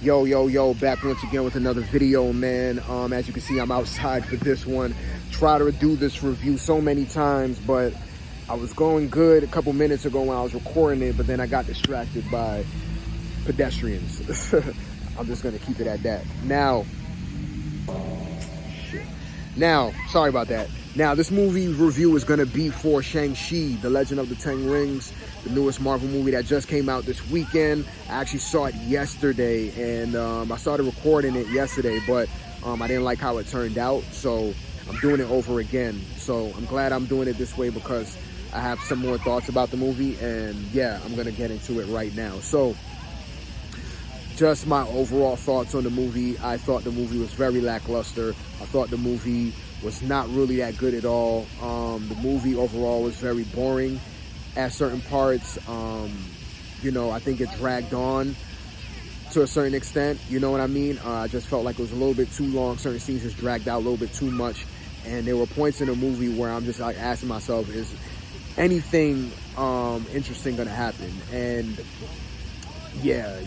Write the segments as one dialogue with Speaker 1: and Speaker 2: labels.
Speaker 1: Yo, back once again with another video, man. As you can see, I'm outside for this one. Try to do this review so many times, but I was going good a couple minutes ago when I was recording it, but then I got distracted by pedestrians. I'm just gonna keep it at that. Now, sorry about that. Now, this movie review is gonna be for Shang-Chi, The Legend of the Ten Rings, the newest Marvel movie that just came out this weekend. I actually saw it yesterday, and I started recording it yesterday, but I didn't like how it turned out, so I'm doing it over again. So I'm glad I'm doing it this way because I have some more thoughts about the movie, and yeah, I'm gonna get into it right now. So, just my overall thoughts on the movie. I thought the movie was very lackluster. I thought the movie was not really that good at all. The movie overall was very boring at certain parts. I think it dragged on to a certain extent, you know what I mean? I just felt like it was a little bit too long. Certain scenes just dragged out a little bit too much, and there were points in the movie where I'm just like asking myself, is anything interesting gonna happen? And yeah,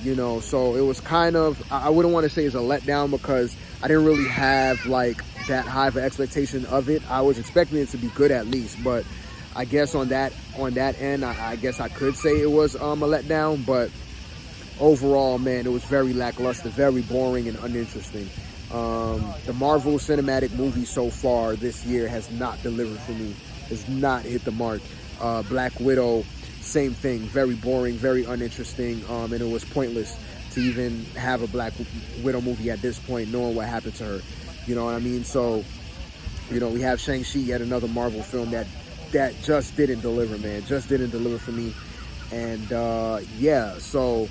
Speaker 1: so it was kind of, I wouldn't want to say it's a letdown because I didn't really have like that high of an expectation of it. I was expecting it to be good at least, but I guess on that end, I guess I could say it was a letdown. But overall, man, it was very lackluster, very boring and uninteresting. The Marvel Cinematic movie so far this year has not delivered for me, has not hit the mark. Black Widow, same thing, very boring, very uninteresting, and it was pointless to even have a Black Widow movie at this point, knowing what happened to her. You know what I mean? So, we have Shang-Chi, yet another Marvel film that just didn't deliver, man. Just didn't deliver for me. And yeah, so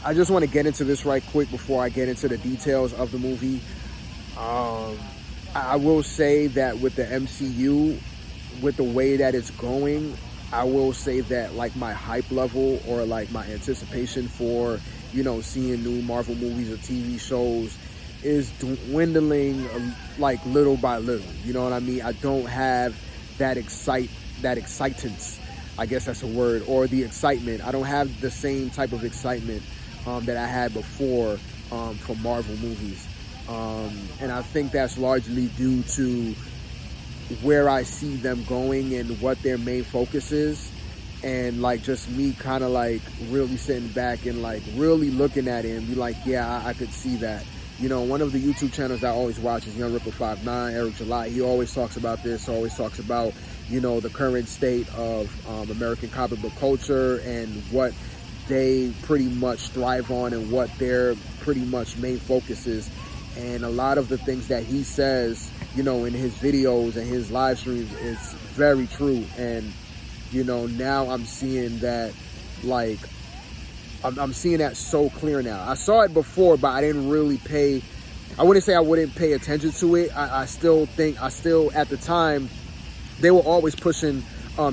Speaker 1: I just want to get into this right quick before I get into the details of the movie. I will say that with the MCU, with the way that it's going, I will say that like my hype level or like my anticipation for, seeing new Marvel movies or TV shows is dwindling like little by little. You know what I mean? I don't have that excitance, I guess that's a word, or the excitement. I don't have the same type of excitement that I had before for Marvel movies. And I think that's largely due to where I see them going and what their main focus is, and like just me kind of like really sitting back and like really looking at it and be like, yeah, I could see that. One of the YouTube channels I always watch is YoungRipper59, Eric July. He always talks about this, always talks about, the current state of American comic book culture and what they pretty much thrive on and what their pretty much main focus is. And a lot of the things that he says, in his videos and his live streams is very true. And, now I'm seeing that, like, I'm seeing that so clear now. I saw it before, but I didn't really I wouldn't say I wouldn't pay attention to it. I still at the time, they were always pushing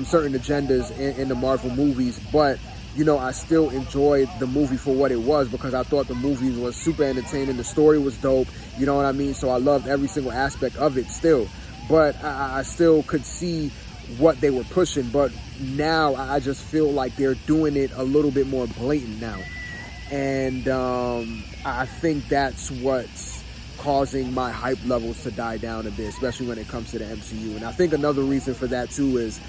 Speaker 1: certain agendas in the Marvel movies, but I still enjoyed the movie for what it was because I thought the movie was super entertaining. The story was dope. You know what I mean? So I loved every single aspect of it still. But I still could see what they were pushing. But now I just feel like they're doing it a little bit more blatant now. And I think that's what's causing my hype levels to die down a bit, especially when it comes to the MCU. And I think another reason for that too is,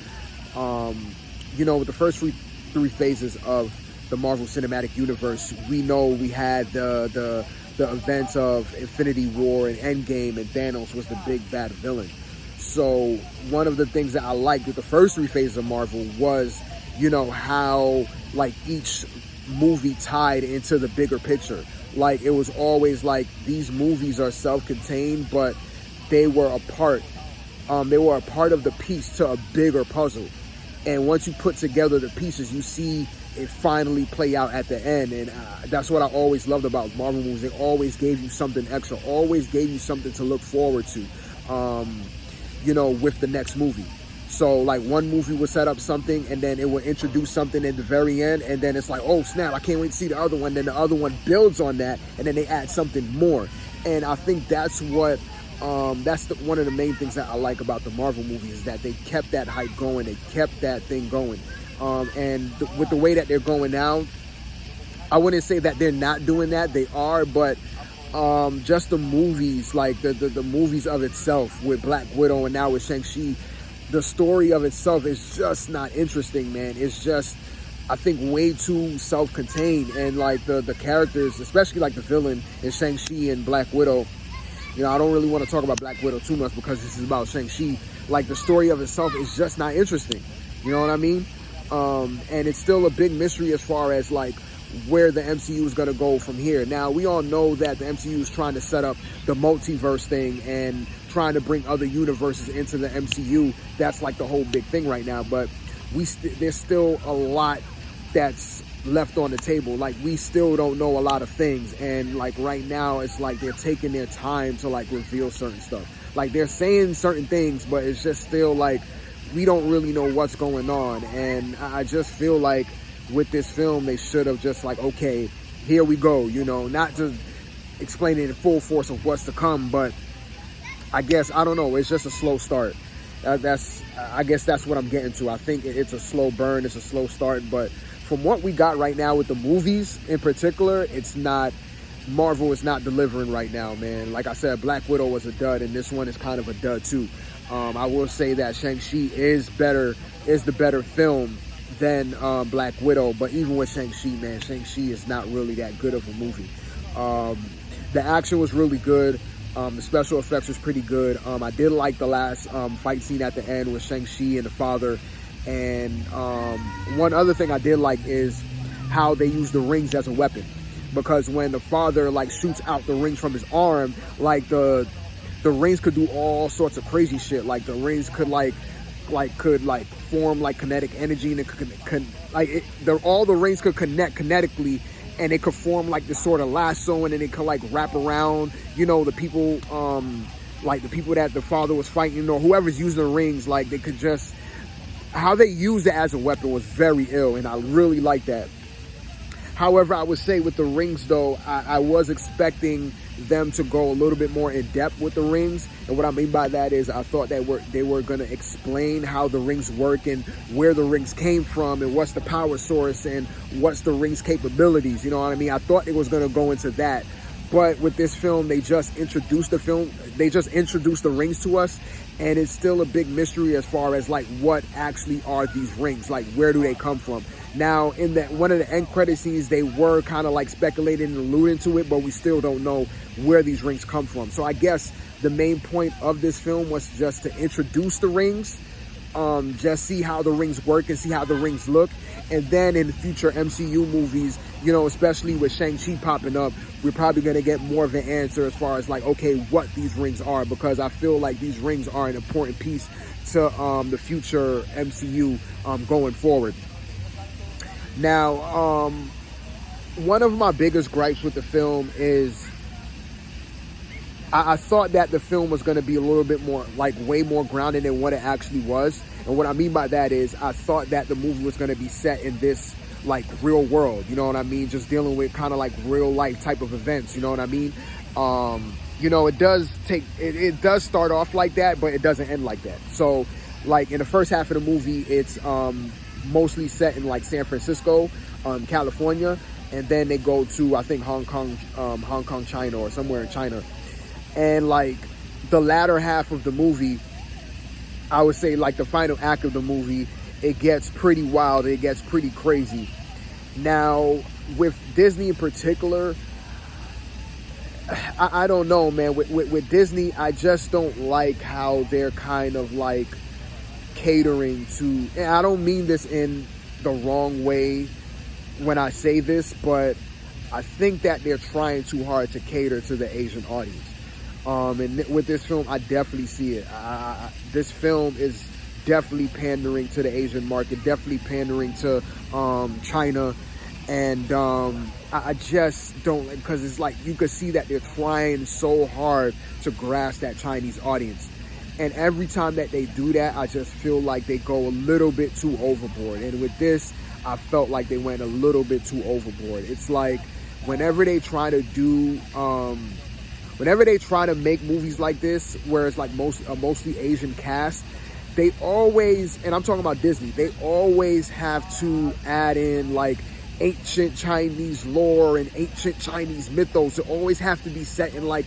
Speaker 1: with the first three phases of the Marvel Cinematic Universe, we know we had the events of Infinity War and Endgame, and Thanos was the big bad villain. So one of the things that I liked with the first three phases of Marvel was, how like each movie tied into the bigger picture. Like it was always like these movies are self-contained, but they were a part of the piece to a bigger puzzle. And once you put together the pieces, you see it finally play out at the end. And that's what I always loved about Marvel movies. They always gave you something extra, always gave you something to look forward to, with the next movie. So like one movie would set up something and then it would introduce something at the very end. And then it's like, oh snap, I can't wait to see the other one. Then the other one builds on that and then they add something more. And I think that's what one of the main things that I like about the Marvel movies is that they kept that hype going. They kept that thing going. And with the way that they're going now, I wouldn't say that they're not doing that. They are, but just the movies, like the movies of itself with Black Widow and now with Shang-Chi, the story of itself is just not interesting, man. It's just, I think, way too self-contained, and like the characters, especially like the villain in Shang-Chi and Black Widow, you know, I don't really want to talk about Black Widow too much because this is about Shang-Chi. Like, the story of itself is just not interesting. You know what I mean? And it's still a big mystery as far as like where the MCU is going to go from here. Now, we all know that the MCU is trying to set up the multiverse thing and trying to bring other universes into the MCU. That's like the whole big thing right now. But there's still a lot that's left on the table. Like, we still don't know a lot of things, and like right now it's like they're taking their time to like reveal certain stuff. Like, they're saying certain things, but it's just still like we don't really know what's going on. And I just feel like with this film they should have just like, okay, here we go, you know, not to explain it in full force of what's to come, but I guess, I don't know, it's just a slow start. I guess that's what I'm getting to. I think it's a slow burn, it's a slow start, but from what we got right now with the movies in particular, it's not, Marvel is not delivering right now, man. Like I said, Black Widow was a dud, and this one is kind of a dud too. I will say that Shang-Chi is the better film than Black Widow, but even with Shang-Chi, man, Shang-Chi is not really that good of a movie. The action was really good. The special effects was pretty good. I did like the last fight scene at the end with Shang-Chi and the father. And one other thing I did like is how they use the rings as a weapon, because when the father like shoots out the rings from his arm, like the rings could do all sorts of crazy shit. Like, the rings could could form like kinetic energy, and all the rings could connect kinetically, and it could form like this sort of lasso, and then it could like wrap around, you know, the people like the people that the father was fighting, or whoever's using the rings. Like, they could just, how they used it as a weapon was very ill, and I really like that. However, I would say with the rings though, I was expecting them to go a little bit more in depth with the rings. And what I mean by that is, I thought that they were going to explain how the rings work and where the rings came from and what's the power source and what's the rings capabilities. You know what I mean? I thought it was going to go into that. But with this film, they just introduced the rings to us, and it's still a big mystery as far as like what actually are these rings, like where do they come from. Now, in one of the end credit scenes, they were kind of like speculating and alluding to it, but we still don't know where these rings come from. So I guess the main point of this film was just to introduce the rings, just see how the rings work and see how the rings look. And then in future MCU movies, you know, especially with Shang-Chi popping up, we're probably going to get more of an answer as far as like, okay, what these rings are, because I feel like these rings are an important piece to the future MCU going forward. Now, one of my biggest gripes with the film is I thought that the film was going to be a little bit more, like way more grounded than what it actually was. And what I mean by that is, I thought that the movie was going to be set in this like real world, you know what I mean? Just dealing with kind of like real life type of events, you know what I mean? You know, it does start off like that, but it doesn't end like that. So like in the first half of the movie, it's mostly set in like San Francisco, California, and then they go to, I think, Hong Kong, China, or somewhere in China. And like the latter half of the movie, I would say like the final act of the movie, it gets pretty wild, it gets pretty crazy. Now, with Disney in particular, I don't know, man. With Disney, I just don't like how they're kind of like catering to, and I don't mean this in the wrong way when I say this, but I think that they're trying too hard to cater to the Asian audience. And with this film, I definitely see it. This film is definitely pandering to the Asian market, definitely pandering to China, and I just don't, because it's like you could see that they're trying so hard to grasp that Chinese audience. And every time that they do that, I just feel like they go a little bit too overboard. And with this, I felt like they went a little bit too overboard. It's like whenever they try to do, whenever they try to make movies like this, where it's like a mostly Asian cast, they always, and I'm talking about Disney, they always have to add in like ancient Chinese lore and ancient Chinese mythos. It always have to be set in like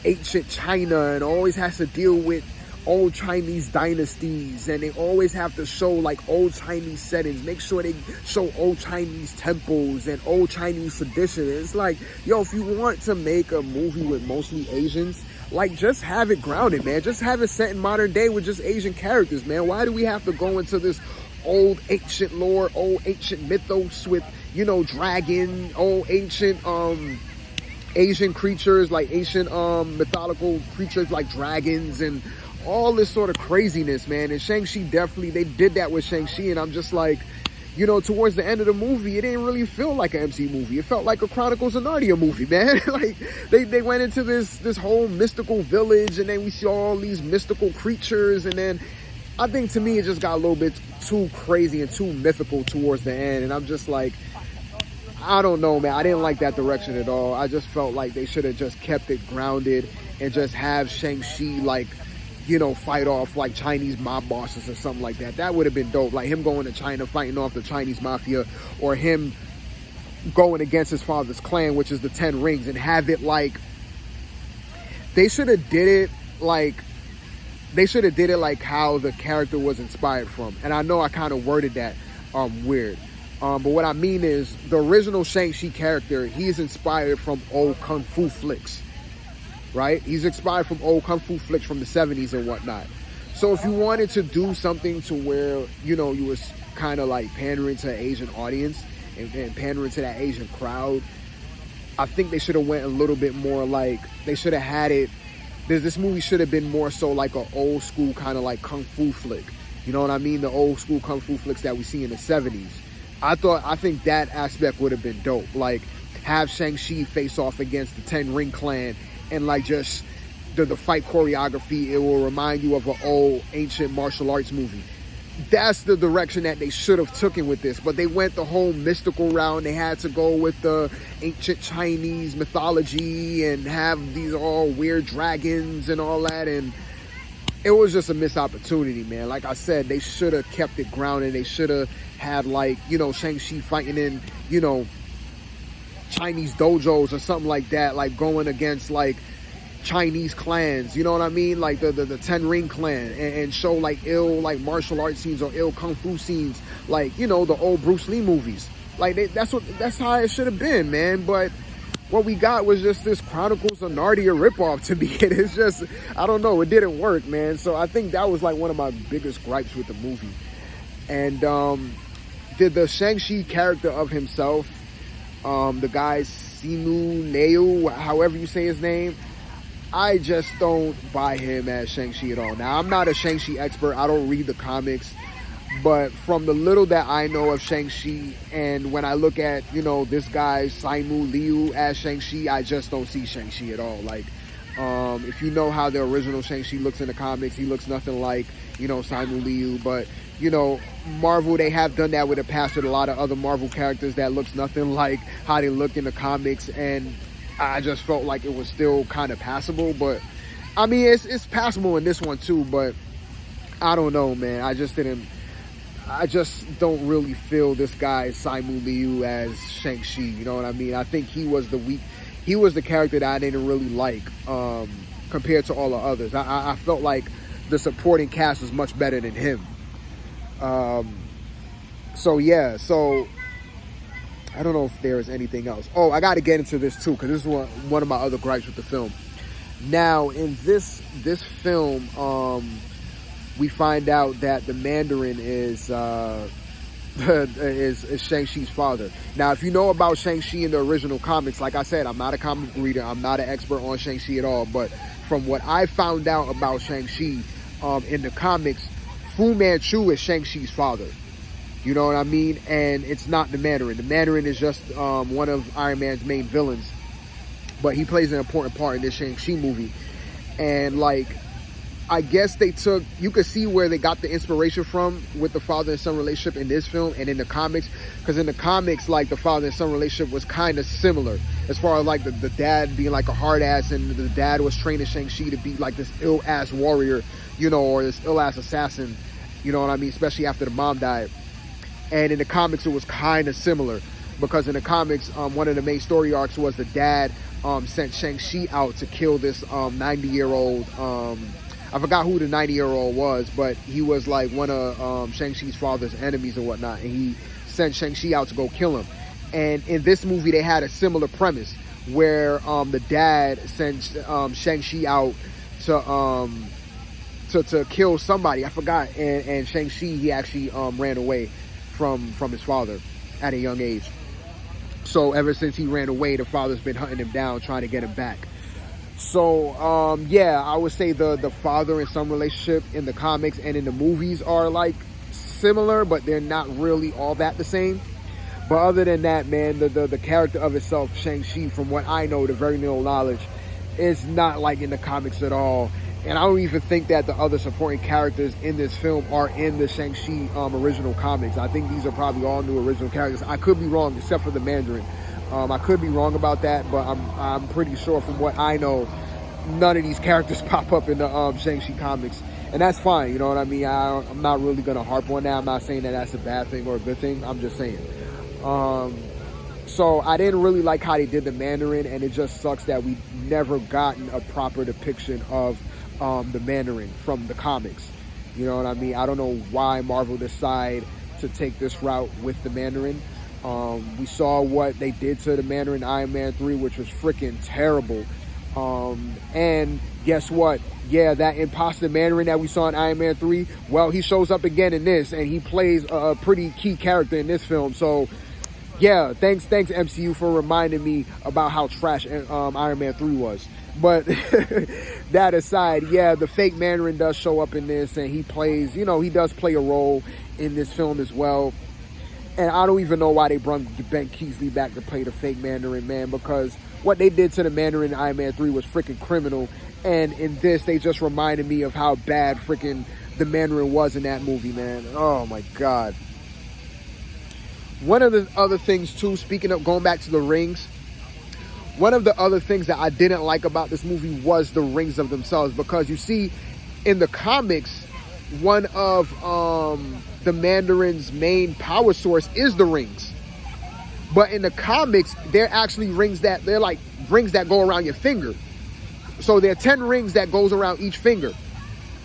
Speaker 1: ancient China, and always has to deal with old Chinese dynasties, and they always have to show like old Chinese settings, make sure they show old Chinese temples and old Chinese tradition. It's like, yo, if you want to make a movie with mostly Asians, like, just have it grounded, man. Just have it set in modern day with just Asian characters, man. Why do we have to go into this old ancient lore, old ancient mythos with, you know, dragon, old ancient Asian creatures, like ancient mythological creatures like dragons and all this sort of craziness, man? And Shang-Chi, definitely, they did that with Shang-Chi, and I'm just like, you know, towards the end of the movie, it didn't really feel like an MC movie. It felt like a Chronicles of Narnia movie, man. Like, they went into this whole mystical village, and then we saw all these mystical creatures, and then I think, to me, it just got a little bit too crazy and too mythical towards the end, and I'm just like, I don't know, man. I didn't like that direction at all. I just felt like they should have just kept it grounded and just have Shang-Chi, like, you know, fight off like Chinese mob bosses or something like that. That would have been dope. Like him going to China, fighting off the Chinese mafia, or him going against his father's clan, which is the 10 Rings, and have it like, they should have did it like how the character was inspired from. And I know I kind of worded that weird. But what I mean is, the original Shang-Chi character, he's inspired from old Kung Fu flicks. Right? He's inspired from old Kung Fu flicks from the 70s and whatnot. So if you wanted to do something to where, you know, you was kind of like pandering to the Asian audience and pandering to that Asian crowd, I think they should have went a little bit more like, they should have had it, this movie should have been more so like an old school kind of like Kung Fu flick. You know what I mean? The old school Kung Fu flicks that we see in the 70s. I think that aspect would have been dope. Like, have Shang-Chi face off against the 10 Ring clan, and like just the fight choreography, it will remind you of an old ancient martial arts movie. That's the direction that they should have taken with this, but they went the whole mystical route. They had to go with the ancient Chinese mythology and have these all weird dragons and all that, and it was just a missed opportunity, man. Like I said, they should have kept it grounded. They should have had, like, you know, Shang-Chi fighting in, you know, Chinese dojos or something like that, like going against like Chinese clans, you know what I mean, like the 10 Ring clan, and show like ill like martial arts scenes or ill kung fu scenes, like, you know, the old Bruce Lee movies. Like that's how it should have been, man. But what we got was just this Chronicles of Narnia ripoff to me. It's just, I don't know, it didn't work, man. So I think that was like one of my biggest gripes with the movie. And did the Shang-Chi character of himself, the guy Simu Neu, however you say his name, I just don't buy him as Shang-Chi at all. Now, I'm not a Shang-Chi expert. I don't read the comics. But from the little that I know of Shang-Chi, and when I look at, you know, this guy Simu Liu as Shang-Chi, I just don't see Shang-Chi at all. Like, if you know how the original Shang-Chi looks in the comics, he looks nothing like, you know, Simu Liu. But, you know, Marvel, they have done that with the past with a lot of other Marvel characters that looks nothing like how they look in the comics, and I just felt like it was still kind of passable. But I mean, it's passable in this one too, but I don't know, man. I just don't really feel this guy Simu Liu as Shang-Chi, you know what I mean? I think he was the character that I didn't really like compared to all the others. I felt like the supporting cast was much better than him. So yeah, so I don't know if there is anything else. Oh, I got to get into this too, because this is one of my other gripes with the film. Now, in this film, we find out that the Mandarin is Shang-Chi's father. Now, if you know about Shang-Chi in the original comics, like I said, I'm not a comic reader. I'm not an expert on Shang-Chi at all. But from what I found out about Shang-Chi in the comics, Fu Manchu is Shang-Chi's father. You know what I mean? And it's not the Mandarin. The Mandarin is just one of Iron Man's main villains. But he plays an important part in this Shang-Chi movie. And, like, I guess you could see where they got the inspiration from with the father and son relationship in this film and in the comics. Because in the comics, like, the father and son relationship was kind of similar. As far as, like, the dad being, like, a hard ass, and the dad was training Shang-Chi to be, like, this ill-ass warrior, you know, or this ill-ass assassin. You know what I mean? Especially after the mom died. And in the comics, it was kind of similar. because in the comics, one of the main story arcs was the dad sent Shang Chi out to kill this 90-year-old. I forgot who the 90-year-old was, but he was like one of Shang Chi's father's enemies or whatnot, and he sent Shang Chi out to go kill him. And in this movie, they had a similar premise where the dad sent Shang Chi out to kill somebody. I forgot. And Shang Chi, he actually ran away from his father at a young age. So ever since he ran away, the father's been hunting him down, trying to get him back. So yeah, I would say the father and son relationship in the comics and in the movies are like similar, but they're not really all that the same. But other than that, man, the character of itself, Shang-Chi, from what I know, the very little knowledge, is not like in the comics at all. And I don't even think that the other supporting characters in this film are in the Shang-Chi original comics. I think these are probably all new original characters. I could be wrong, except for the Mandarin. I could be wrong about that, but I'm pretty sure from what I know, none of these characters pop up in the Shang-Chi comics. And that's fine, you know what I mean? I'm not really going to harp on that. I'm not saying that that's a bad thing or a good thing. I'm just saying. So I didn't really like how they did the Mandarin, and it just sucks that we never gotten a proper depiction of the Mandarin from the comics. You know what I mean? I don't know why Marvel decided to take this route with the Mandarin. We saw what they did to the Mandarin in Iron Man 3, which was freaking terrible. And guess what? Yeah, that imposter Mandarin that we saw in Iron Man 3, well, he shows up again in this, and he plays a pretty key character in this film. So yeah, thanks MCU for reminding me about how trash Iron Man 3 was. But that aside, yeah, the fake Mandarin does show up in this, and he plays, you know, he does play a role in this film as well. And I don't even know why they brought Ben Kingsley back to play the fake Mandarin, man, because what they did to the Mandarin in Iron Man 3 was freaking criminal. And in this, they just reminded me of how bad freaking the Mandarin was in that movie, man. Oh, my God. One of the other things, too, speaking of going back to the rings, one of the other things that I didn't like about this movie was the rings of themselves. Because you see, in the comics, one of the Mandarin's main power source is the rings. But in the comics, they're actually rings that, they're like rings that go around your finger. So there are 10 rings that goes around each finger.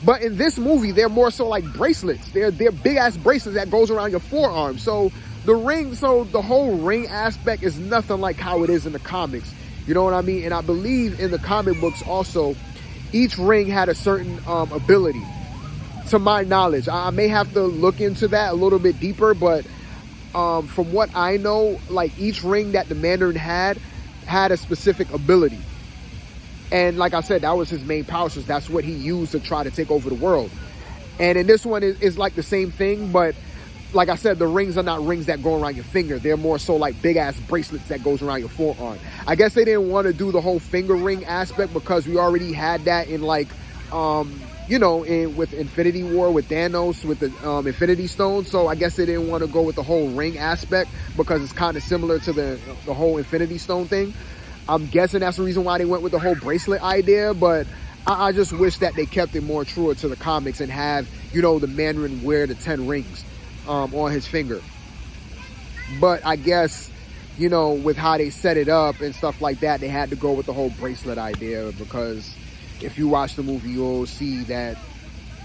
Speaker 1: But in this movie, they're more so like bracelets. They're big-ass bracelets that goes around your forearm. So the whole ring aspect is nothing like how it is in the comics. You know what I mean? And I believe in the comic books also, each ring had a certain ability, to my knowledge. I may have to look into that a little bit deeper, but from what I know, like each ring that the Mandarin had a specific ability. And like I said, that was his main power source. That's what he used to try to take over the world. And in this one, is like the same thing, but like I said, the rings are not rings that go around your finger. They're more so like big-ass bracelets that goes around your forearm. I guess they didn't want to do the whole finger ring aspect because we already had that in like, you know, with Infinity War, with Thanos, with the Infinity Stone. So I guess they didn't want to go with the whole ring aspect because it's kind of similar to the whole Infinity Stone thing. I'm guessing that's the reason why they went with the whole bracelet idea, but I just wish that they kept it more truer to the comics and have, you know, the Mandarin wear the 10 rings on his finger. But I guess, you know, with how they set it up and stuff like that, they had to go with the whole bracelet idea because if you watch the movie, you'll see that,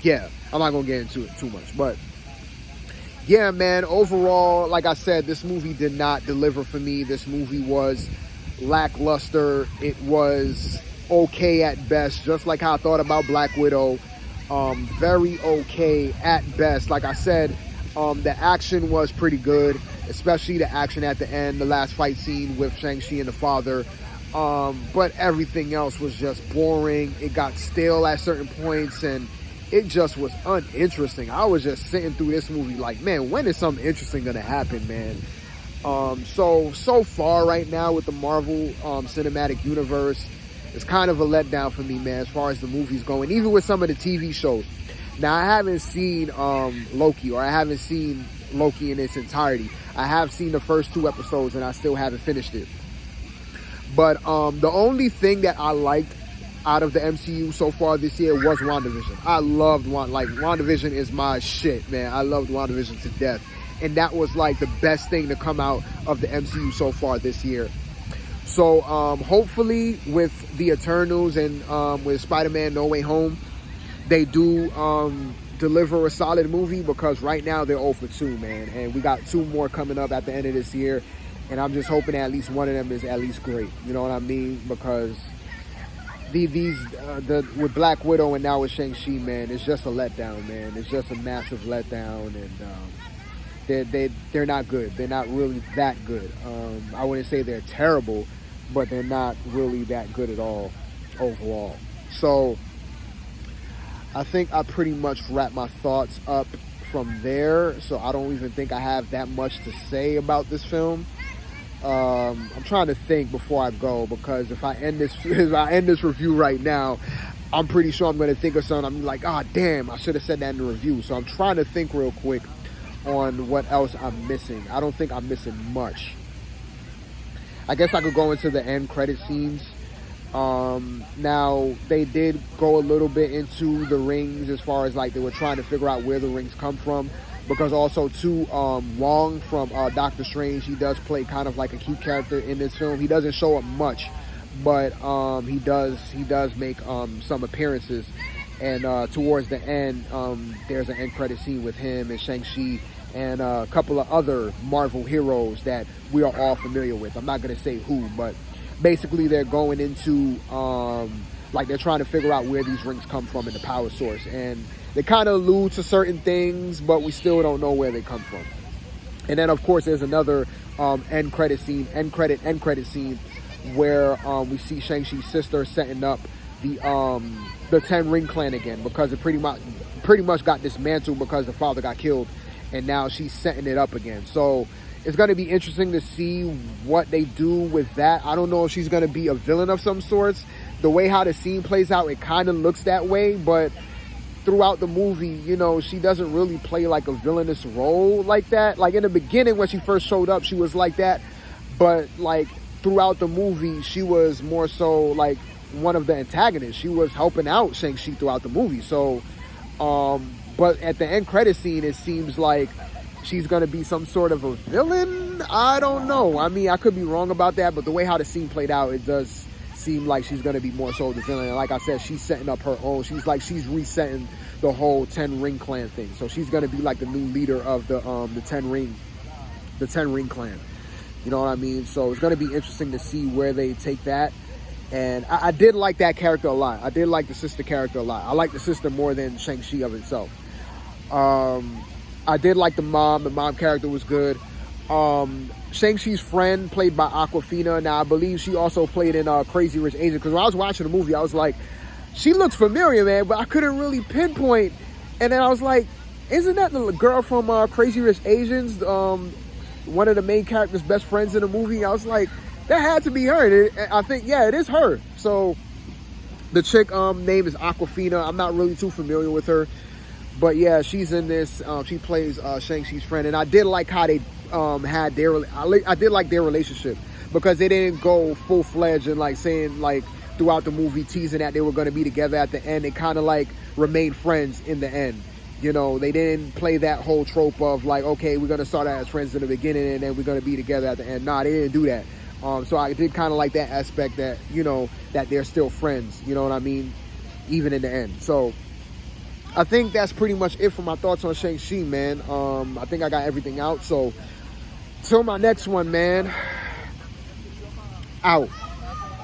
Speaker 1: yeah, I'm not going to get into it too much. But yeah, man, overall, like I said, this movie did not deliver for me. This movie was lackluster. It was okay at best, just like how I thought about Black Widow. Very okay at best. Like I said, the action was pretty good, especially the action at the end, the last fight scene with Shang-Chi and the father. But everything else was just boring. It got stale at certain points, and it just was uninteresting. I was just sitting through this movie like, man, when is something interesting gonna happen, man? So far right now with the Marvel Cinematic Universe, it's kind of a letdown for me, man, as far as the movies go, and even with some of the TV shows. Now, I haven't seen Loki, or I haven't seen Loki in its entirety. I have seen the first 2 episodes, and I still haven't finished it. But the only thing that I liked out of the MCU so far this year was WandaVision. I loved WandaVision is my shit, man. I loved WandaVision to death. and that was like the best thing to come out of the MCU so far this year. So hopefully with the Eternals and with Spider-Man No Way Home, they do deliver a solid movie, because right now they're 0 for 2, man. And we got 2 more coming up at the end of this year. And I'm just hoping at least one of them is at least great. You know what I mean? Because with Black Widow and now with Shang-Chi, man, it's just a letdown, man. It's just a massive letdown. And they're not good. They're not really that good. I wouldn't say they're terrible, but they're not really that good at all overall. So I think I pretty much wrap my thoughts up from there. So I don't even think I have that much to say about this film. I'm trying to think before I go, because if I end this review right now, I'm pretty sure I'm going to think of something. I'm like, oh damn, I should have said that in the review. So I'm trying to think real quick on what else I'm missing. I don't think I'm missing much. I guess I could go into the end credit scenes. Now they did go a little bit into the rings, as far as like they were trying to figure out where the rings come from, because also too, Wong from Doctor Strange, he does play kind of like a key character in this film. He doesn't show up much, but he does make some appearances. And towards the end, there's an end credit scene with him and Shang-Chi and a couple of other Marvel heroes that we are all familiar with. I'm not going to say who, but basically they're going into, like they're trying to figure out where these rings come from and the power source. And they kind of allude to certain things, but we still don't know where they come from. And then, of course, there's another end credit scene where we see Shang-Chi's sister setting up the 10 Ring Clan again, because it pretty much got dismantled because the father got killed, and now she's setting it up again. So it's going to be interesting to see what they do with that. I don't know if she's going to be a villain of some sorts. The way how the scene plays out, it kind of looks that way, but throughout the movie, you know, she doesn't really play like a villainous role like that. Like in the beginning when she first showed up, she was like that, but like throughout the movie, she was more so like one of the antagonists. She was helping out Shang-Chi throughout the movie. So, but at the end credit scene, it seems like she's going to be some sort of a villain. I don't know. I mean, I could be wrong about that, but the way how the scene played out, it does seem like she's going to be more so the villain. And like I said, she's setting up her own. She's resetting the whole 10 Ring Clan thing. So she's going to be like the new leader of the 10 Ring Clan. You know what I mean? So it's going to be interesting to see where they take that. And I did like that character a lot. I did like the sister character a lot. I like the sister more than Shang-Chi of itself. I did like the mom. The mom character was good. Shang-Chi's friend, played by Awkwafina. Now, I believe she also played in Crazy Rich Asians. Because when I was watching the movie, I was like, she looks familiar, man, but I couldn't really pinpoint. And then I was like, isn't that the girl from Crazy Rich Asians? One of the main character's best friends in the movie. I was like, that had to be her. And I think, yeah, it is her. So the chick name is Awkwafina. I'm not really too familiar with her. But yeah, she's in this. She plays Shang-Chi's friend. And I did like how they had I did like their relationship, because they didn't go full-fledged and like saying like throughout the movie teasing that they were going to be together at the end. They kind of like remained friends in the end. You know, they didn't play that whole trope of like, okay, we're going to start out as friends in the beginning and then we're going to be together at the end. Nah, they didn't do that. So I did kind of like that aspect that, you know, that they're still friends, you know what I mean, even in the end. So I think that's pretty much it for my thoughts on Shang-Chi, man. I think I got everything out. So till my next one, man. Out.